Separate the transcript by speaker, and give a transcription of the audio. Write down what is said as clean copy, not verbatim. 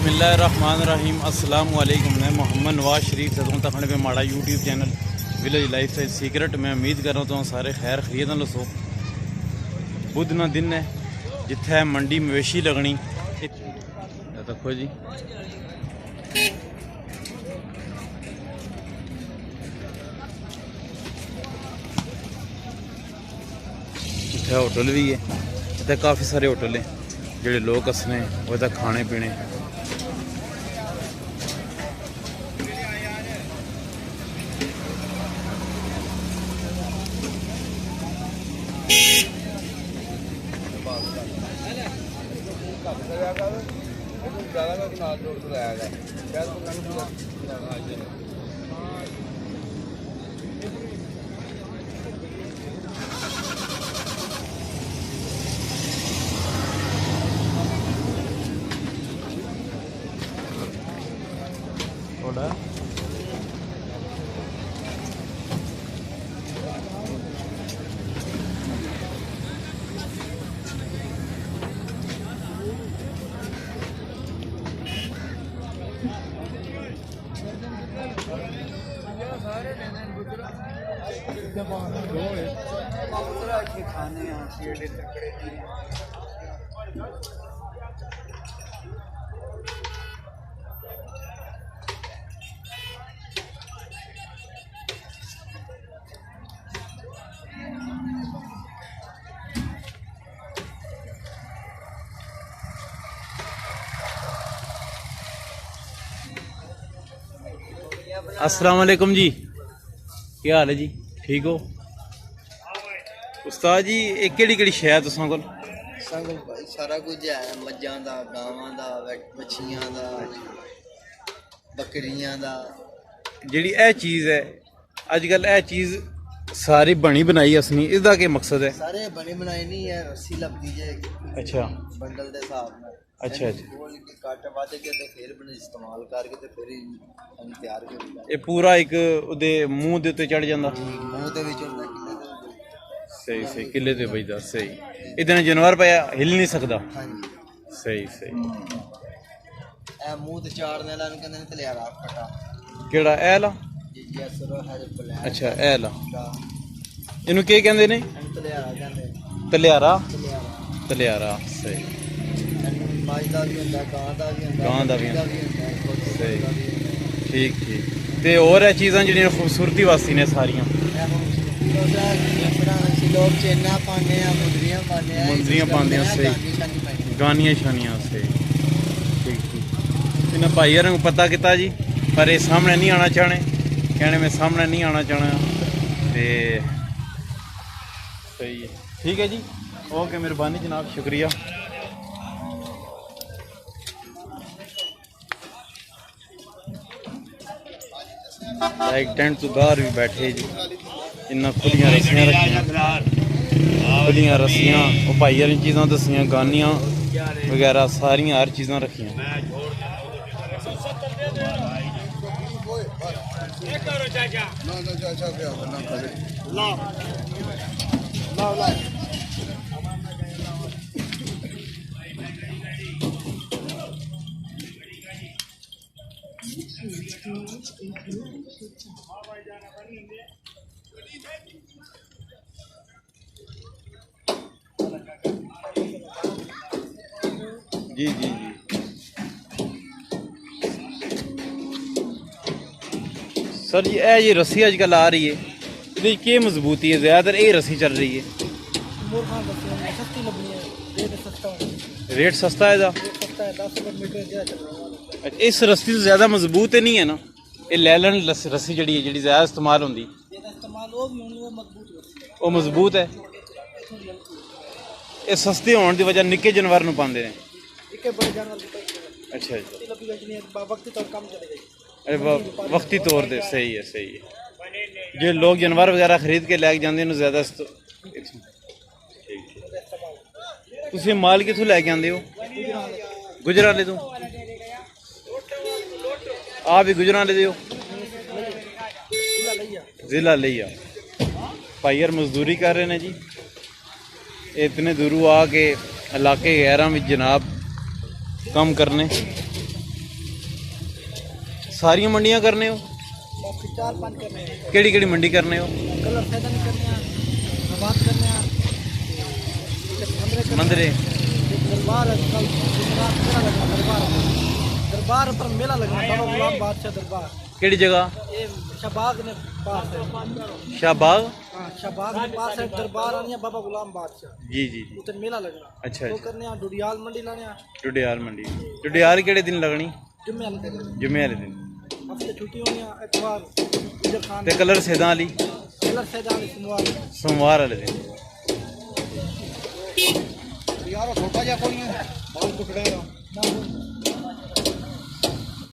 Speaker 1: बिस्मिल्लाहिर्रहमानिर्रहीम अस्सलाम वालेकुम। मैं मोहम्मद नवाज शरीफ सदों तखने पे माड़ा YouTube channel village life style secret. मैं उम्मीद कर रहा हूँ सारे खैर खरीद लसो। बुध ना दिन है जिथे मंडी मवेशी लगनी। देखो जी इतने होटल भी है, इतने काफ़ी सारे होटल हैं जोड़े लोग हसने वो खाने पीने। अस्सलाम वालेकुम जी, क्या हाल है जी? ठीक हो उस्ताद जी? एक केड़ी शै तुसां कोल?
Speaker 2: भाई सारा कुछ है, मज्जां दा, गावां दा, मच्छियां दा, बकरियां दा।
Speaker 1: जेड़ी ए चीज़ है अजकल ए चीज़ सारी बनी बनाई असनी, इसका क्या मकसद है?
Speaker 2: सारे बनी बनाई नहीं है, रस्सी लगती है।
Speaker 1: अच्छा
Speaker 2: बंडल दे हिसाब नाल।
Speaker 1: अच्छा अच्छा,
Speaker 2: खोल के कट वध के ते फिर बने इस्तेमाल करके ते फिर हम तैयार करीदा।
Speaker 1: ये पूरा एक उदे मुंह दे उत्ते चढ़ जांदा।
Speaker 2: मुंह दे विच हुंदा किले दे।
Speaker 1: सही सही, किले ते बजदा। सही, इतने जानवर पे हिल नहीं सकता।
Speaker 2: हां जी
Speaker 1: सही सही।
Speaker 2: ए मुंह ते चाड़ने वाला कहंदे ने तलियारा फटा।
Speaker 1: केड़ा ए ला?
Speaker 2: जी जैसरो है ब्लैक।
Speaker 1: अच्छा ए ला, इनू के कहंदे ने?
Speaker 2: तलियारा कहंदे।
Speaker 1: तलियारा
Speaker 2: तलियारा
Speaker 1: तलियारा। सही,
Speaker 2: मज दा भी हुंदा, गां दा भी हुंदा,
Speaker 1: गां दा भी
Speaker 2: हुंदा।
Speaker 1: सही, ठीक ठीक। ते और ए चीज़ां जेहड़ियां खूबसूरती वास्ते ने सारियां।
Speaker 2: लोग चेना पाने, मुंदरियां पाने,
Speaker 1: मुंदरियां पांदे हैं। सही, गानियां शानियां। सही, ठीक ठीक। इन्हें भाई यार पता किता जी, पर ये सामने नहीं आना चाहने, कहने में सामने नहीं आना चाहना। ते सही है, ठीक है जी, ओके, मेहरबानी जनाब, शुक्रिया। एक टेंट तो बाहर भी बैठे जी, इन्ना खुलियां रस्सियां रखियां, खुलियां रस्सियां। वो भाई यार चीज़ां दसियां, गानियां वगैरह सारियां हर चीज़ां रखियां। जी जी जी, सर जी ये रस्सी अजकल आ रही है, ये क्या मजबूती है? ज़्यादातर ये रस्सी चल रही है। रेट सस्ता है इहदा? अच्छा, इस रस्सी से ज़्यादा मजबूत नहीं है ना? ये लैलन रस्सी जी है, जी ज़्यादा इस्तेमाल होंगी, वो मजबूत है। ये सस्ते होने की वजह निक्के जानवर नूं पांदे ने। अच्छा अच्छा, वक्ती तौर पर। सही है सही है। जो लोग जानवर वगैरह खरीद के लैके जाते हैं ज़्यादा। तुसीं माल कित्थों लैके आंदे हो? गुजराले तो? आप भी गुजराले दे हो? जिला लिया भाई यार मजदूरी कर रहे हैं जी, इतने दूरों आके इलाके गैरां में जनाब कम करने। ਸਾਰੀਆਂ ਮੰਡੀਆਂ ਕਰਨੇ ਹੋ?
Speaker 2: बाकी 4-5 करने हैं।
Speaker 1: ਕਿਹੜੀ ਕਿਹੜੀ ਮੰਡੀ ਕਰਨੇ ਹੋ?
Speaker 2: कलर सैदन करने हैं, बात करने हैं,
Speaker 1: ਮੰਦਰੇ
Speaker 2: दरबार है, कल रात मेला लगना दरबार पर मेला लगना बाबा गुलाम बादशाह दरबार।
Speaker 1: ਕਿਹੜੀ ਜਗ੍ਹਾ?
Speaker 2: ये शहबाग ने पास है।
Speaker 1: ਸ਼ਾਹਬਾਗ।
Speaker 2: हाँ शहबाग के पास है दरबार आनी है बाबा गुलाम बादशाह।
Speaker 1: ਜੀ ਜੀ जी।
Speaker 2: उधर मेला लगना।
Speaker 1: अच्छा
Speaker 2: वो
Speaker 1: अच्छा।
Speaker 2: करने हैं डुडियाल मंडी लाने हैं,
Speaker 1: ਟੁਡਿਆਲ ਮੰਡੀ। ਟੁਡਿਆਲ ਕਿਹੜੇ ਦਿਨ ਲੱਗਣੀ?
Speaker 2: जुम्मे वाले दिन।
Speaker 1: ਜੁਮੇ ਵਾਲੇ ਦਿਨ।
Speaker 2: हफ्ते छुट्टी होनी है, इतवार इधर खान
Speaker 1: ਤੇ ਕਲਰ ਸੇਦਾਂ ਵਾਲੀ
Speaker 2: कलर सैदान सोमवार।
Speaker 1: ਸੋਮਵਾਰ ਵਾਲੇ ਦਿਨ।
Speaker 2: यार छोटा जा कोई है बहुत टुकड़े का ना